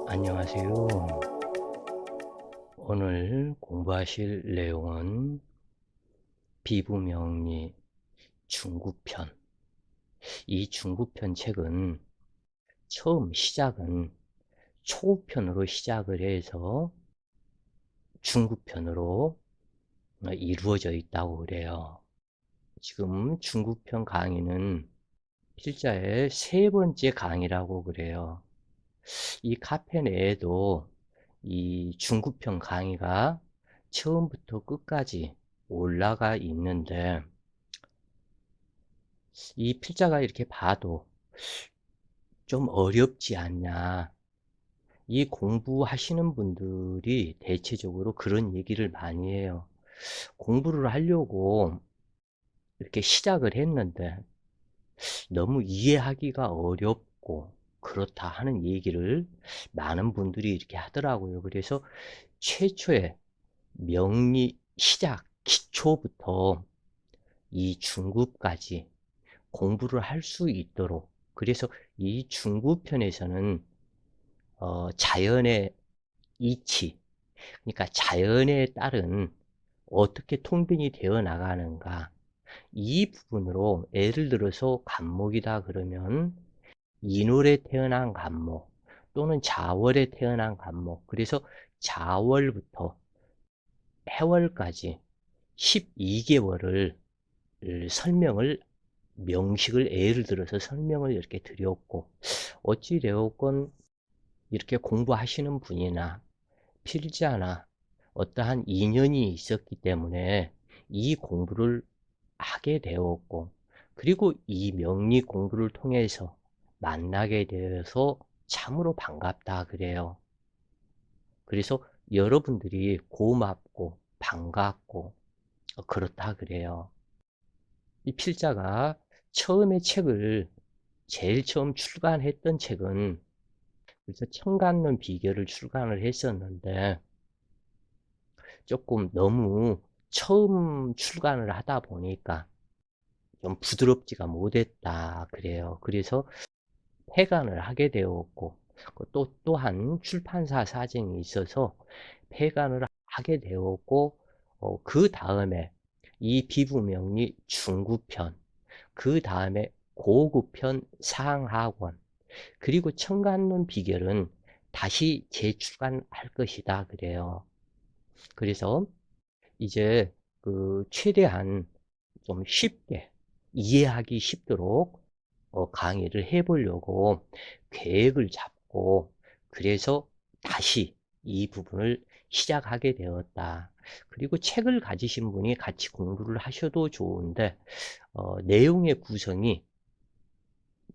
안녕하세요. 오늘 공부하실 내용은 비부명리 중구편. 이 중구편 책은 처음 시작은 초편으로 시작을 해서 중구편으로 이루어져 있다고 그래요. 지금 중구편 강의는 필자의 세 번째 강의라고 그래요. 이 카페 내에도 이 중구편 강의가 처음부터 끝까지 올라가 있는데, 이 필자가 이렇게 봐도 좀 어렵지 않냐. 이 공부하시는 분들이 대체적으로 그런 얘기를 많이 해요. 공부를 하려고 이렇게 시작을 했는데 너무 이해하기가 어렵고 그렇다 하는 얘기를 많은 분들이 이렇게 하더라고요. 그래서 최초의 명리 시작 기초부터 이 중급까지 공부를 할 수 있도록, 그래서 이 중급편에서는 자연의 이치, 그러니까 자연에 따른 어떻게 통변이 되어 나가는가, 이 부분으로 예를 들어서 간목이다 그러면 인월에 태어난 간목 또는 자월에 태어난 간목, 그래서 자월부터 해월까지 12개월을 설명을, 명식을 예를 들어서 설명을 이렇게 드렸고, 어찌되었건 이렇게 공부하시는 분이나 필자나 어떠한 인연이 있었기 때문에 이 공부를 하게 되었고, 그리고 이 명리 공부를 통해서 만나게 되어서 참으로 반갑다 그래요. 그래서 여러분들이 고맙고 반갑고 그렇다 그래요. 이 필자가 처음에 책을, 제일 처음 출간했던 책은 그래서 청간론 비결을 출간을 했었는데, 조금 너무 처음 출간을 하다 보니까 좀 부드럽지가 못했다 그래요. 그래서 폐간을 하게 되었고, 또한 출판사 사정이 있어서 폐간을 하게 되었고, 그 다음에 이 비부명리 중구편, 그 다음에 고급편 상하권, 그리고 청간론 비결은 다시 재출간할 것이다 그래요. 그래서 이제 최대한 좀 쉽게 이해하기 쉽도록 강의를 해보려고 계획을 잡고, 그래서 다시 이 부분을 시작하게 되었다. 그리고 책을 가지신 분이 같이 공부를 하셔도 좋은데, 내용의 구성이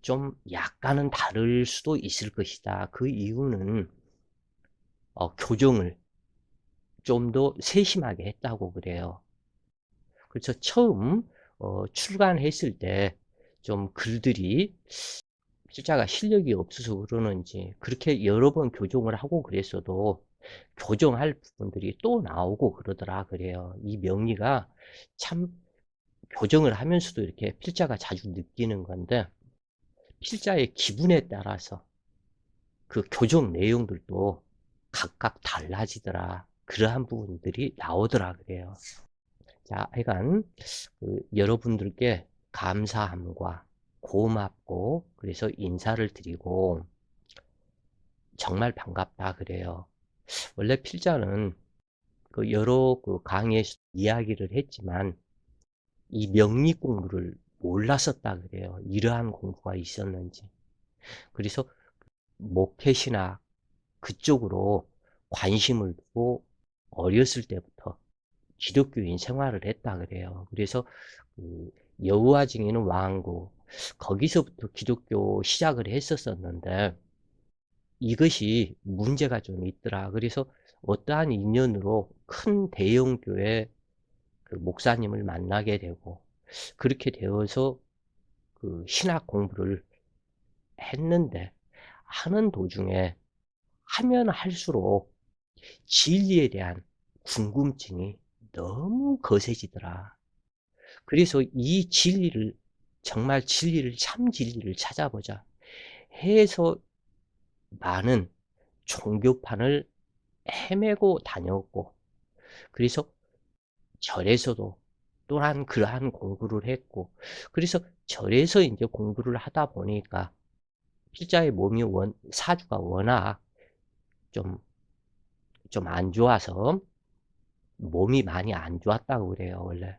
좀 약간은 다를 수도 있을 것이다. 그 이유는 교정을 좀 더 세심하게 했다고 그래요. 그래서 처음 출간했을 때 좀 글들이 필자가 실력이 없어서 그러는지 그렇게 여러 번 교정을 하고 그랬어도 교정할 부분들이 또 나오고 그러더라 그래요. 이 명리가 참 교정을 하면서도 이렇게 필자가 자주 느끼는 건데, 필자의 기분에 따라서 그 교정 내용들도 각각 달라지더라. 그러한 부분들이 나오더라 그래요. 자, 하여간 여러분들께 감사함과 고맙고 그래서 인사를 드리고 정말 반갑다 그래요. 원래 필자는 여러 강의에서 이야기를 했지만 이 명리 공부를 몰랐었다 그래요. 이러한 공부가 있었는지. 그래서 목회시나 그쪽으로 관심을 두고 어렸을 때부터 기독교인 생활을 했다 그래요. 그래서 그 여호와 증인은 왕고, 거기서부터 기독교 시작을 했었었는데 이것이 문제가 좀 있더라. 그래서 어떠한 인연으로 큰 대형교회 목사님을 만나게 되고, 그렇게 되어서 신학 공부를 했는데, 하는 도중에 하면 할수록 진리에 대한 궁금증이 너무 거세지더라. 그래서 이 진리를, 정말 진리를, 참 진리를 찾아보자 해서 많은 종교판을 헤매고 다녔고, 그래서 절에서도 또한 그러한 공부를 했고, 그래서 절에서 이제 공부를 하다 보니까 필자의 몸이 사주가 워낙 좀 안 좋아서 몸이 많이 안 좋았다고 그래요, 원래.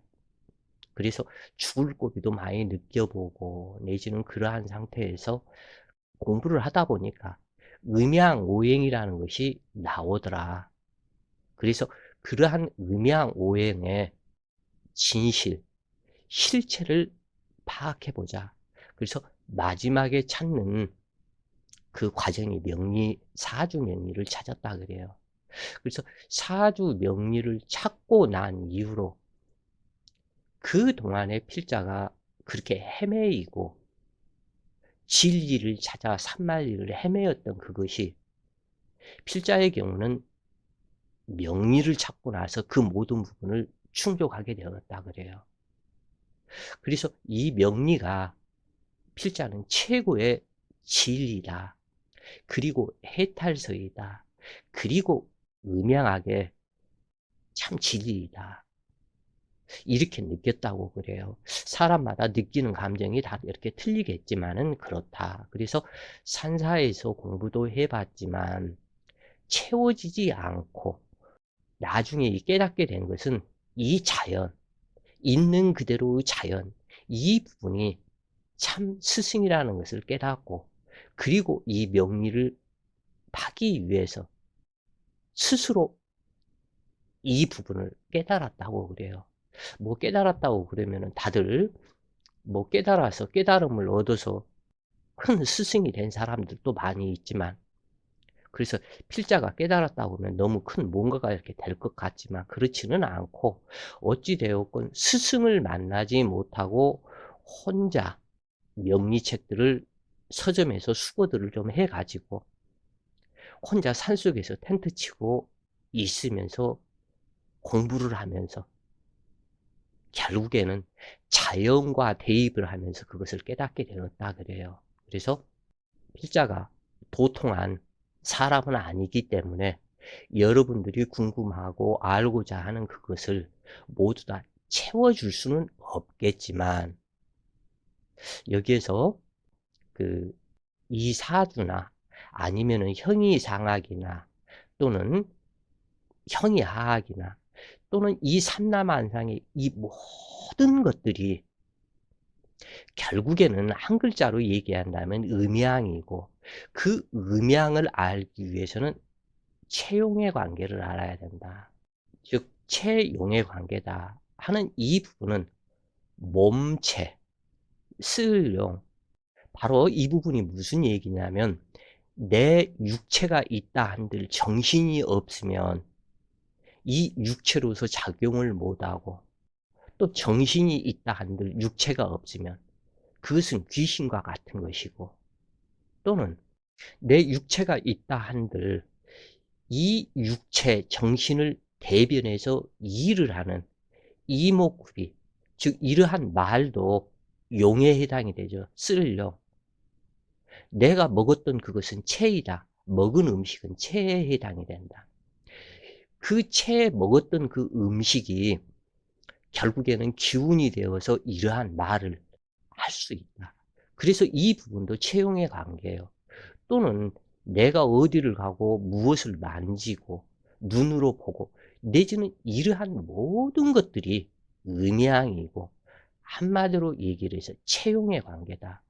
그래서 죽을 고비도 많이 느껴보고, 내지는 그러한 상태에서 공부를 하다 보니까 음양오행이라는 것이 나오더라. 그래서 그러한 음양오행의 진실, 실체를 파악해보자. 그래서 마지막에 찾는 그 과정이 사주 명리를 찾았다 그래요. 그래서 사주 명리를 찾고 난 이후로 그동안에 필자가 그렇게 헤매이고 진리를 찾아 산만리를 헤매였던 그것이 필자의 경우는 명리를 찾고 나서 그 모든 부분을 충족하게 되었다 그래요. 그래서 이 명리가 필자는 최고의 진리다. 그리고 해탈서이다. 그리고 음양하게 참 진리이다. 이렇게 느꼈다고 그래요. 사람마다 느끼는 감정이 다 이렇게 틀리겠지만은 그렇다. 그래서 산사에서 공부도 해봤지만 채워지지 않고 나중에 깨닫게 된 것은 이 자연, 있는 그대로의 자연, 이 부분이 참 스승이라는 것을 깨닫고, 그리고 이 명리를 파기 위해서 스스로 이 부분을 깨달았다고 그래요. 뭐 깨달았다고 그러면은 다들 뭐 깨달아서 깨달음을 얻어서 큰 스승이 된 사람들도 많이 있지만, 그래서 필자가 깨달았다고 하면 너무 큰 뭔가가 이렇게 될 것 같지만 그렇지는 않고, 어찌되었건 스승을 만나지 못하고 혼자 명리책들을 서점에서 수거들을 좀 해가지고 혼자 산속에서 텐트 치고 있으면서 공부를 하면서 결국에는 자연과 대입을 하면서 그것을 깨닫게 되었다 그래요. 그래서 필자가 도통한 사람은 아니기 때문에 여러분들이 궁금하고 알고자 하는 그것을 모두 다 채워줄 수는 없겠지만, 여기에서 그 이사주나 아니면은 형이상학이나 또는 형이하학이나 또는 이 삼라만상의 이 모든 것들이 결국에는 한 글자로 얘기한다면 음양이고, 그 음양을 알기 위해서는 채용의 관계를 알아야 된다. 즉 채용의 관계다 하는 이 부분은 몸체, 쓸용, 바로 이 부분이 무슨 얘기냐면, 내 육체가 있다 한들 정신이 없으면 이 육체로서 작용을 못하고, 또 정신이 있다 한들 육체가 없으면 그것은 귀신과 같은 것이고, 또는 내 육체가 있다 한들 이 육체, 정신을 대변해서 일을 하는 이목구비, 즉 이러한 말도 용에 해당이 되죠. 쓸용. 내가 먹었던 그것은 체이다. 먹은 음식은 체에 해당이 된다. 그 체에 먹었던 그 음식이 결국에는 기운이 되어서 이러한 말을 할 수 있다. 그래서 이 부분도 채용의 관계예요. 또는 내가 어디를 가고 무엇을 만지고 눈으로 보고, 내지는 이러한 모든 것들이 음양이고, 한마디로 얘기를 해서 채용의 관계다.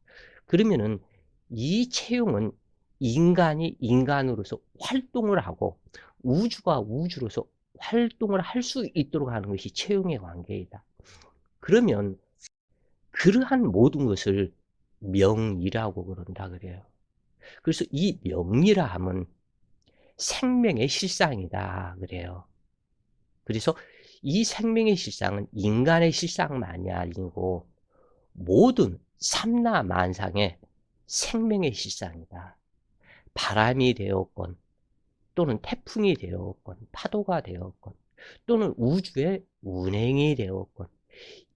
그러면은 이 채용은 인간이 인간으로서 활동을 하고 우주가 우주로서 활동을 할 수 있도록 하는 것이 채용의 관계이다. 그러면 그러한 모든 것을 명이라고 그런다 그래요. 그래서 이 명리라 함은 생명의 실상이다 그래요. 그래서 이 생명의 실상은 인간의 실상만이 아니고 모든 삼라만상의 생명의 실상이다. 바람이 되었건, 또는 태풍이 되었건, 파도가 되었건, 또는 우주의 운행이 되었건,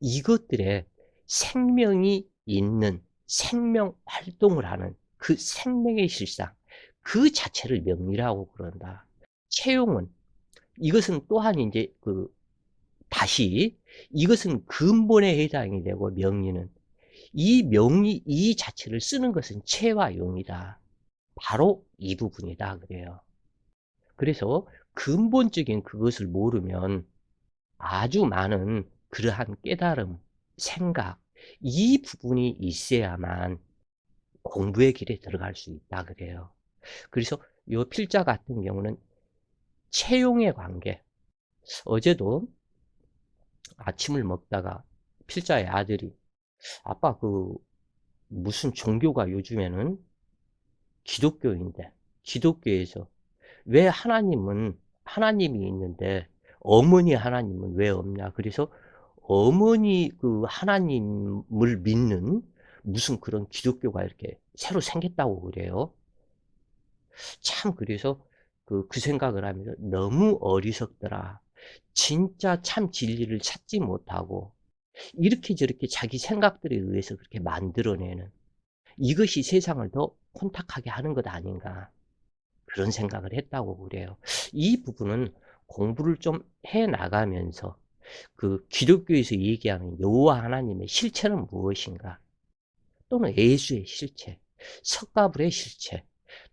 이것들의 생명이 있는 생명 활동을 하는 그 생명의 실상, 그 자체를 명리라고 그런다. 채용은 이것은 또한 이제 다시 이것은 근본에 해당이 되고 명리는 이 명리 이 자체를 쓰는 것은 체와 용이다. 바로 이 부분이다 그래요. 그래서 근본적인 그것을 모르면 아주 많은 그러한 깨달음, 생각 이 부분이 있어야만 공부의 길에 들어갈 수 있다 그래요. 그래서 요 필자 같은 경우는 채용의 관계. 어제도 아침을 먹다가 필자의 아들이 아빠 무슨 종교가 요즘에는 기독교인데 기독교에서 왜 하나님이 있는데 어머니 하나님은 왜 없냐. 그래서 어머니 하나님을 믿는 무슨 그런 기독교가 이렇게 새로 생겼다고 그래요. 참 그래서 그 생각을 하면서 너무 어리석더라. 진짜 참 진리를 찾지 못하고 이렇게 저렇게 자기 생각들에 의해서 그렇게 만들어내는 이것이 세상을 더 혼탁하게 하는 것 아닌가. 그런 생각을 했다고 그래요. 이 부분은 공부를 좀 해 나가면서 기독교에서 얘기하는 여호와 하나님의 실체는 무엇인가? 또는 예수의 실체, 석가불의 실체,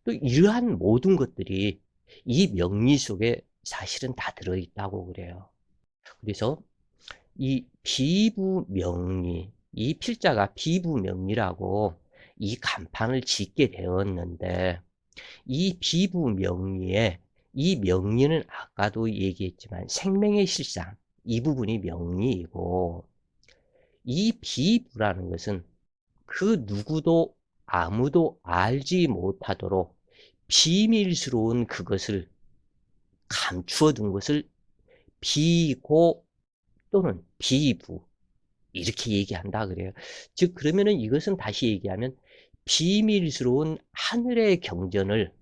또 이러한 모든 것들이 이 명리 속에 사실은 다 들어있다고 그래요. 그래서 이 비부명리, 이 필자가 비부명리라고 이 간판을 짓게 되었는데 이 비부명리에 이 명리는 아까도 얘기했지만 생명의 실상 이 부분이 명리이고 이 비부라는 것은 그 누구도 아무도 알지 못하도록 비밀스러운 그것을 감추어 둔 것을 비고 또는 비부 이렇게 얘기한다 그래요. 즉 그러면은 이것은 다시 얘기하면 비밀스러운 하늘의 경전을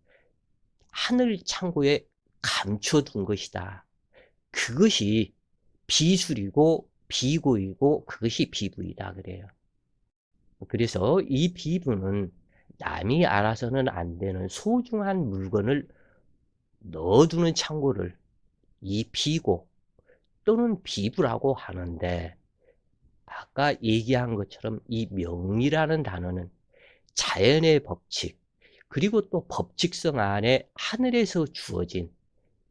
하늘 창고에 감춰 둔 것이다. 그것이 비술이고 비고이고 그것이 비부이다 그래요. 그래서 이 비부는 남이 알아서는 안 되는 소중한 물건을 넣어두는 창고를 이 비고 또는 비부라고 하는데 아까 얘기한 것처럼 이 명이라는 단어는 자연의 법칙 그리고 또 법칙성 안에 하늘에서 주어진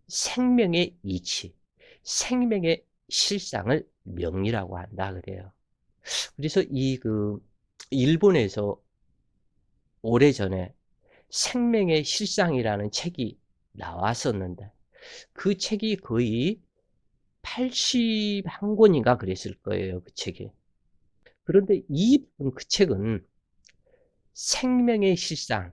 생명의 이치, 생명의 실상을 명리라고 한다 그래요. 그래서 일본에서 오래전에 생명의 실상이라는 책이 나왔었는데 그 책이 거의 81권인가 그랬을 거예요. 그 책이. 그런데 그 책은 생명의 실상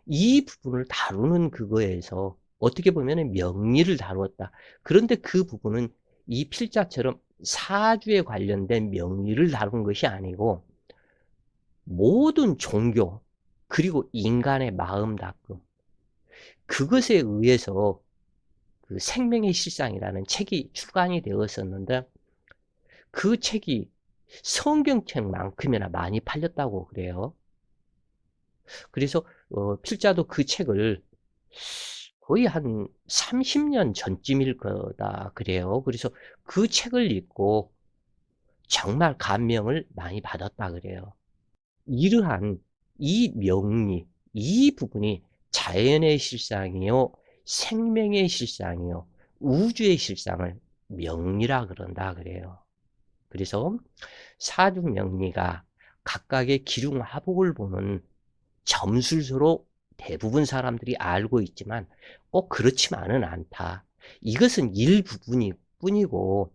이 부분을 다루는 그거에서 어떻게 보면 명리를 다루었다. 그런데 그 부분은 이 필자처럼 사주에 관련된 명리를 다룬 것이 아니고 모든 종교 그리고 인간의 마음 다툼 그것에 의해서 그 생명의 실상이라는 책이 출간이 되었었는데 그 책이 성경책만큼이나 많이 팔렸다고 그래요. 그래서 필자도 그 책을 거의 한 30년 전쯤일 거다 그래요. 그래서 그 책을 읽고 정말 감명을 많이 받았다 그래요. 이러한 이 명리, 이 부분이 자연의 실상이요, 생명의 실상이요, 우주의 실상을 명리라 그런다 그래요. 그래서 사주명리가 각각의 기륭화복을 보는 점술서로 대부분 사람들이 알고 있지만 꼭 그렇지만은 않다. 이것은 일부분이 뿐이고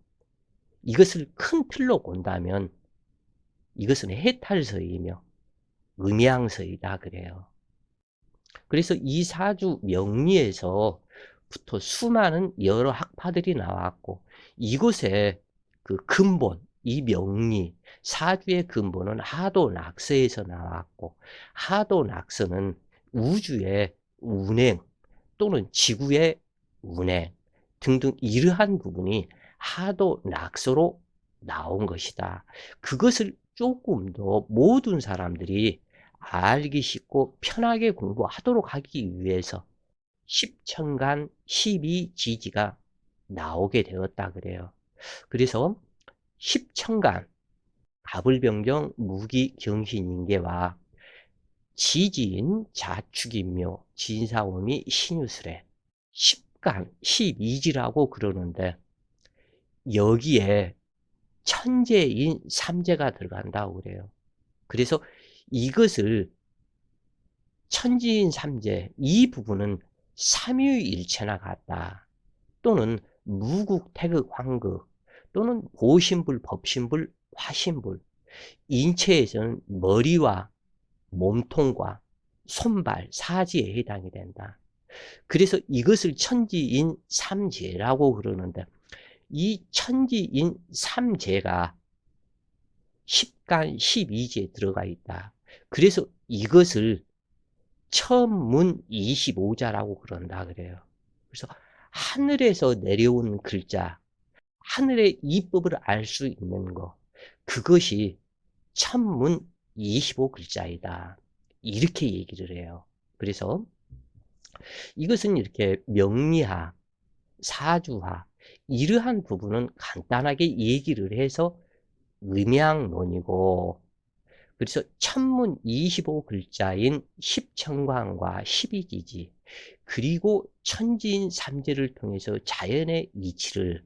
이것을 큰 틀로 본다면 이것은 해탈서이며 음양서이다 그래요. 그래서 이 사주 명리에서부터 수많은 여러 학파들이 나왔고 이곳에 그 근본, 이 명리, 사주의 근본은 하도낙서에서 나왔고 하도낙서는 우주의 운행 또는 지구의 운행 등등 이러한 부분이 하도낙서로 나온 것이다. 그것을 조금 더 모든 사람들이 알기 쉽고 편하게 공부하도록 하기 위해서 십천간 십이지지가 나오게 되었다 그래요. 그래서 십천간 가불병정 무기경신인계와 지지인 자축인묘 진사오미 신유술에 십간 십이지라고 그러는데 여기에 천재인 삼재가 들어간다고 그래요. 그래서 이것을 천지인 삼재 이 부분은 삼유일체나 같다. 또는 무국, 태극, 황극 또는 고신불, 법신불, 화신불 인체에서는 머리와 몸통과 손발, 사지에 해당이 된다. 그래서 이것을 천지인 삼재라고 그러는데 이 천지인 삼재가 십간 십이지에 들어가 있다. 그래서 이것을 천문 25자라고 그런다 그래요. 그래서 하늘에서 내려온 글자, 하늘의 이법을 알 수 있는 거, 그것이 천문 25글자이다. 이렇게 얘기를 해요. 그래서 이것은 이렇게 명리학, 사주학 이러한 부분은 간단하게 얘기를 해서 음양론이고, 그래서 천문 25글자인 십천광과 십이지지 그리고 천지인 삼재를 통해서 자연의 이치를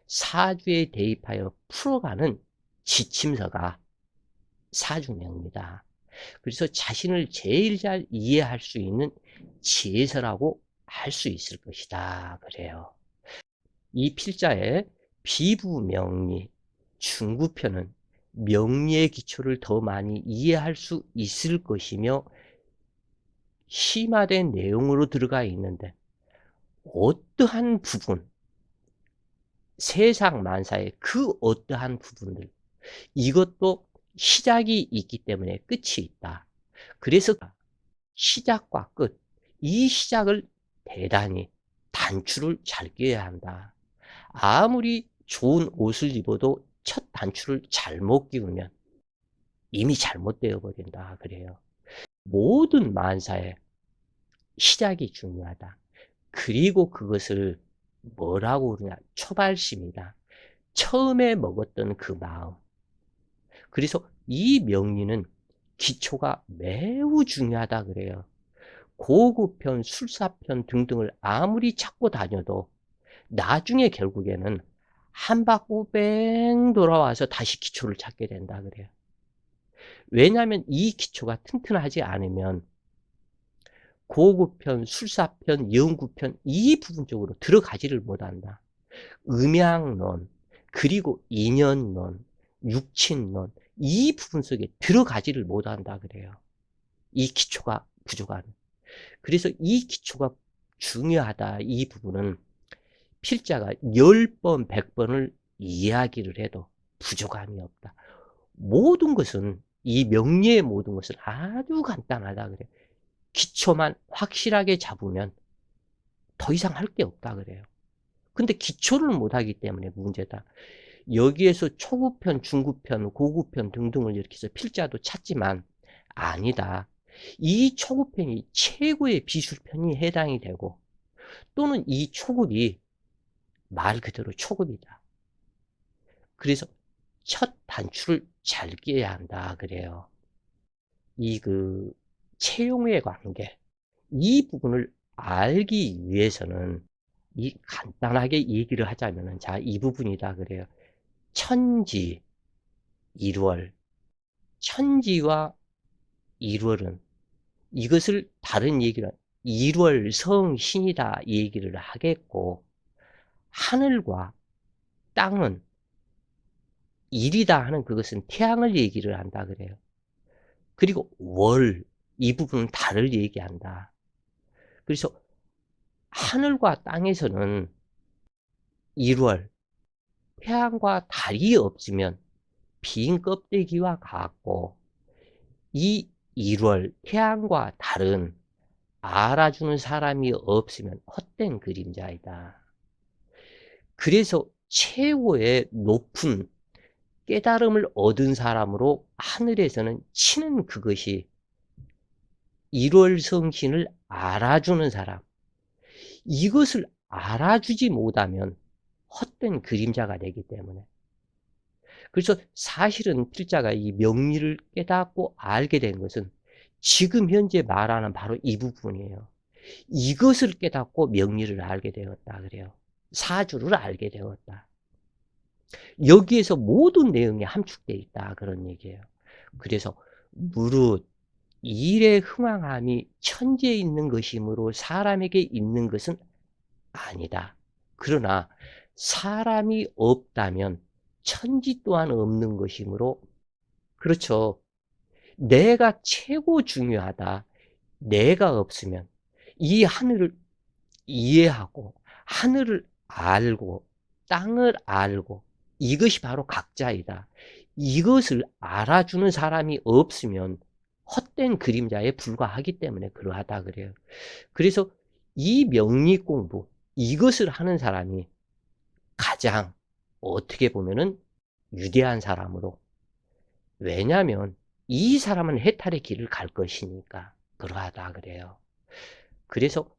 사주에 대입하여 풀어가는 지침서가 사주명입니다. 그래서 자신을 제일 잘 이해할 수 있는 지혜서라고 할 수 있을 것이다 그래요. 이 필자의 비부명리 중구편은 명리의 기초를 더 많이 이해할 수 있을 것이며 심화된 내용으로 들어가 있는데 어떠한 부분, 세상 만사의 그 어떠한 부분들 이것도 시작이 있기 때문에 끝이 있다. 그래서 시작과 끝, 이 시작을 대단히 단추를 잘 끼워야 한다. 아무리 좋은 옷을 입어도 첫 단추를 잘못 끼우면 이미 잘못되어 버린다 그래요. 모든 만사의 시작이 중요하다. 그리고 그것을 뭐라고 그러냐? 초발심이다. 처음에 먹었던 그 마음. 그래서 이 명리는 기초가 매우 중요하다 그래요. 고급편, 술사편 등등을 아무리 찾고 다녀도 나중에 결국에는 한 바퀴 뺑 돌아와서 다시 기초를 찾게 된다 그래요. 왜냐하면 이 기초가 튼튼하지 않으면 고급편, 술사편, 연구편 이 부분 쪽으로 들어가지를 못한다. 음양론, 그리고 인연론, 육친론 이 부분 속에 들어가지를 못한다 그래요. 이 기초가 부족한. 그래서 이 기초가 중요하다. 이 부분은 필자가 10번, 100번을 이야기를 해도 부족함이 없다. 모든 것은 이 명리의 모든 것은 아주 간단하다 그래요. 기초만 확실하게 잡으면 더 이상 할 게 없다 그래요. 근데 기초를 못하기 때문에 문제다. 여기에서 초급편, 중급편, 고급편 등등을 이렇게 해서 필자도 찾지만 아니다. 이 초급편이 최고의 비술편이 해당이 되고 또는 이 초급이 말 그대로 초급이다. 그래서 첫 단추를 잘 끼워야 한다 그래요. 이 채용의 관계 이 부분을 알기 위해서는 이 간단하게 얘기를 하자면은 자, 이 부분이다 그래요. 천지, 일월. 천지와 일월은 이것을 다른 얘기로 일월성신이다 얘기를 하겠고 하늘과 땅은 일이다 하는 그것은 태양을 얘기를 한다 그래요. 그리고 월, 이 부분은 달을 얘기한다. 그래서 하늘과 땅에서는 일월, 태양과 달이 없으면 빈 껍데기와 같고 이 일월, 태양과 달은 알아주는 사람이 없으면 헛된 그림자이다. 그래서 최고의 높은 깨달음을 얻은 사람으로 하늘에서는 치는 그것이 일월성신을 알아주는 사람, 이것을 알아주지 못하면 헛된 그림자가 되기 때문에, 그래서 사실은 필자가 이 명리를 깨닫고 알게 된 것은 지금 현재 말하는 바로 이 부분이에요. 이것을 깨닫고 명리를 알게 되었다 그래요. 사주를 알게 되었다. 여기에서 모든 내용이 함축되어 있다 그런 얘기예요. 그래서 무릇 일의 흥왕함이 천지에 있는 것이므로 사람에게 있는 것은 아니다. 그러나 사람이 없다면 천지 또한 없는 것이므로, 그렇죠. 내가 최고 중요하다. 내가 없으면 이 하늘을 이해하고 하늘을 알고 땅을 알고 이것이 바로 각자이다. 이것을 알아주는 사람이 없으면 헛된 그림자에 불과하기 때문에 그러하다 그래요. 그래서 이 명리 공부, 이것을 하는 사람이 가장 어떻게 보면은 유대한 사람으로, 왜냐하면 이 사람은 해탈의 길을 갈 것이니까 그러하다 그래요. 그래서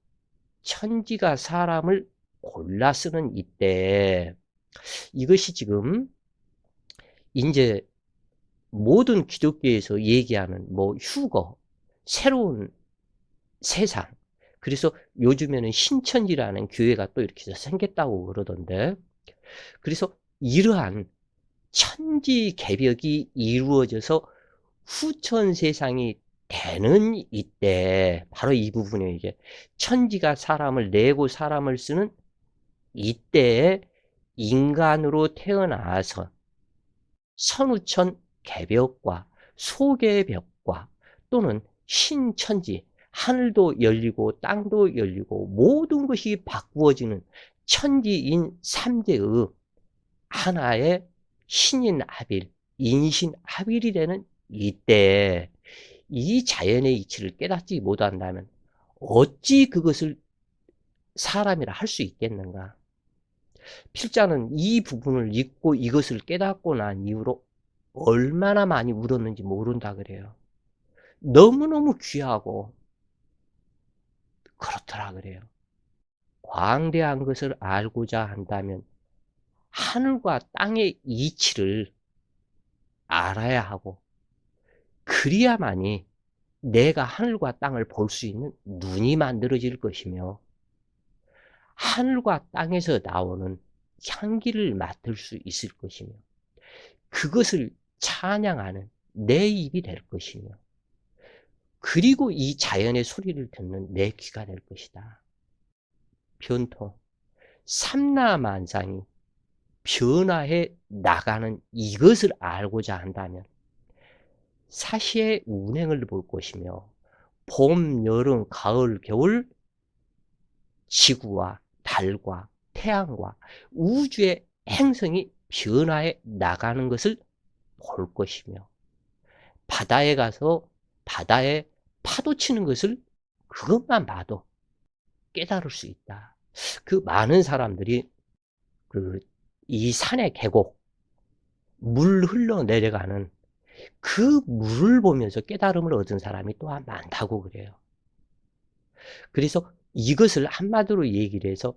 천지가 사람을 골라 쓰는 이때, 이것이 지금 이제 모든 기독교에서 얘기하는 뭐 휴거, 새로운 세상, 그래서 요즘에는 신천지라는 교회가 또 이렇게 생겼다고 그러던데, 그래서 이러한 천지 개벽이 이루어져서 후천 세상이 되는 이때, 바로 이 부분에 이제 천지가 사람을 내고 사람을 쓰는 이때에 인간으로 태어나서 선후천 개벽과 소개벽과 또는 신천지, 하늘도 열리고 땅도 열리고 모든 것이 바꾸어지는 천지인 삼재의 하나의 신인합일, 인신합일이 되는 이때에 이 자연의 이치를 깨닫지 못한다면 어찌 그것을 사람이라 할 수 있겠는가? 필자는 이 부분을 읽고 이것을 깨닫고 난 이후로 얼마나 많이 울었는지 모른다 그래요. 너무너무 귀하고 그렇더라 그래요. 광대한 것을 알고자 한다면 하늘과 땅의 이치를 알아야 하고, 그리야만이 내가 하늘과 땅을 볼 수 있는 눈이 만들어질 것이며 하늘과 땅에서 나오는 향기를 맡을 수 있을 것이며 그것을 찬양하는 내 입이 될 것이며, 그리고 이 자연의 소리를 듣는 내 귀가 될 것이다. 변통, 삼라만상이 변화해 나가는 이것을 알고자 한다면 사시의 운행을 볼 것이며 봄, 여름, 가을, 겨울 지구와 달과 태양과 우주의 행성이 변화해 나가는 것을 볼 것이며, 바다에 가서 바다에 파도 치는 것을 그것만 봐도 깨달을 수 있다. 그 많은 사람들이 이 산의 계곡, 물 흘러내려가는 그 물을 보면서 깨달음을 얻은 사람이 또한 많다고 그래요. 그래서 이것을 한마디로 얘기를 해서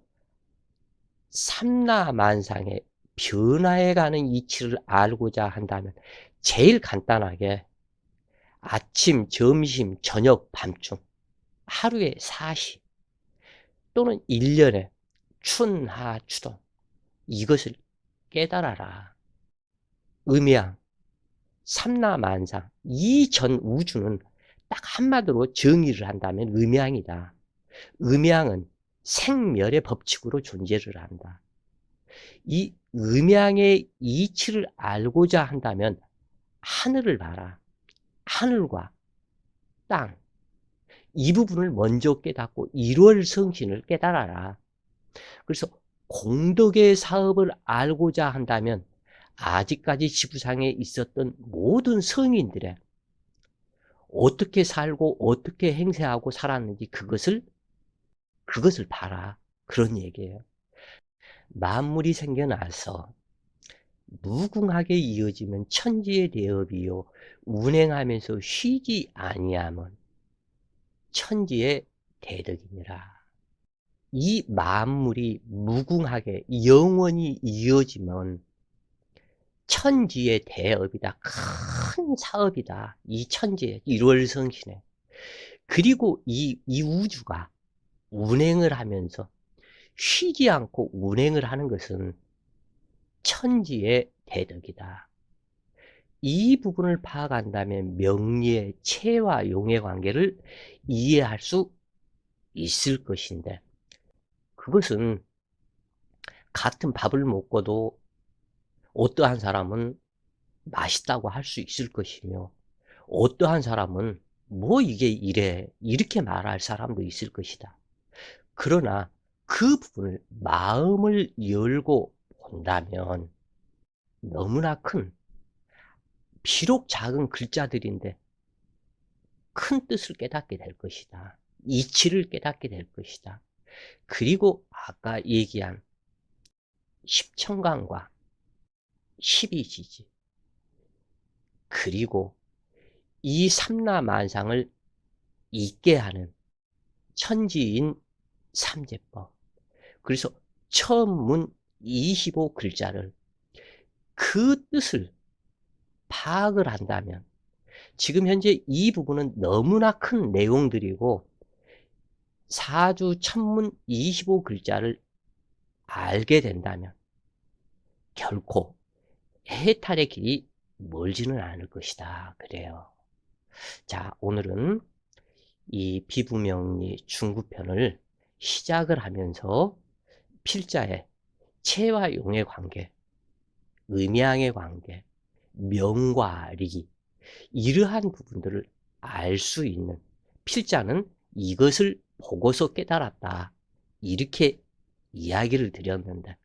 삼라만상의 변화해가는 이치를 알고자 한다면 제일 간단하게 아침, 점심, 저녁, 밤중 하루에 4시 또는 1년에 춘하, 추동 이것을 깨달아라. 음양, 삼라만상, 이 전 우주는 딱 한마디로 정의를 한다면 음양이다. 음양은 생멸의 법칙으로 존재를 한다. 이 음양의 이치를 알고자 한다면 하늘을 봐라. 하늘과 땅, 이 부분을 먼저 깨닫고 일월성신을 깨달아라. 그래서 공덕의 사업을 알고자 한다면 아직까지 지구상에 있었던 모든 성인들의 어떻게 살고 어떻게 행세하고 살았는지 그것을 봐라. 그런 얘기예요. 만물이 생겨나서 무궁하게 이어지면 천지의 대업이요 운행하면서 쉬지 아니함은 천지의 대덕이니라. 이 만물이 무궁하게 영원히 이어지면 천지의 대업이다. 큰 사업이다. 이 천지의 일월성신에. 그리고 이 우주가 운행을 하면서 쉬지 않고 운행을 하는 것은 천지의 대덕이다. 이 부분을 파악한다면 명리의 체와 용의 관계를 이해할 수 있을 것인데, 그것은 같은 밥을 먹고도 어떠한 사람은 맛있다고 할 수 있을 것이며, 어떠한 사람은 뭐 이게 이래 이렇게 말할 사람도 있을 것이다. 그러나 그 부분을 마음을 열고 본다면 너무나 큰, 비록 작은 글자들인데 큰 뜻을 깨닫게 될 것이다. 이치를 깨닫게 될 것이다. 그리고 아까 얘기한 십천간과 십이지지, 그리고 이 삼라만상을 있게 하는 천지인 삼재법. 그래서 천문 25글자를 그 뜻을 파악을 한다면, 지금 현재 이 부분은 너무나 큰 내용들이고 사주 천문 25글자를 알게 된다면 결코 해탈의 길이 멀지는 않을 것이다. 그래요. 자, 오늘은 이 비부명리 중구편을 시작을 하면서 필자의 체와 용의 관계, 음양의 관계, 명과 리, 이러한 부분들을 알 수 있는, 필자는 이것을 보고서 깨달았다, 이렇게 이야기를 드렸는데,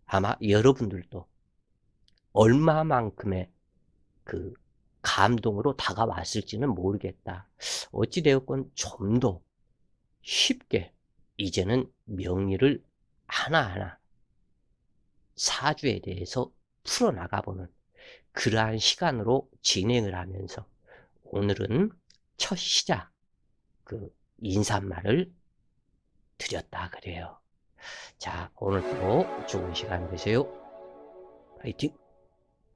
아마 여러분들도 얼마만큼의 그 감동으로 다가왔을지는 모르겠다. 어찌되었건 좀 더 쉽게 이제는 명리를 하나하나 사주에 대해서 풀어나가보는 그러한 시간으로 진행을 하면서 오늘은 첫 시작, 그 인사말을 드렸다 그래요. 자, 오늘도 좋은 시간 되세요. 화이팅!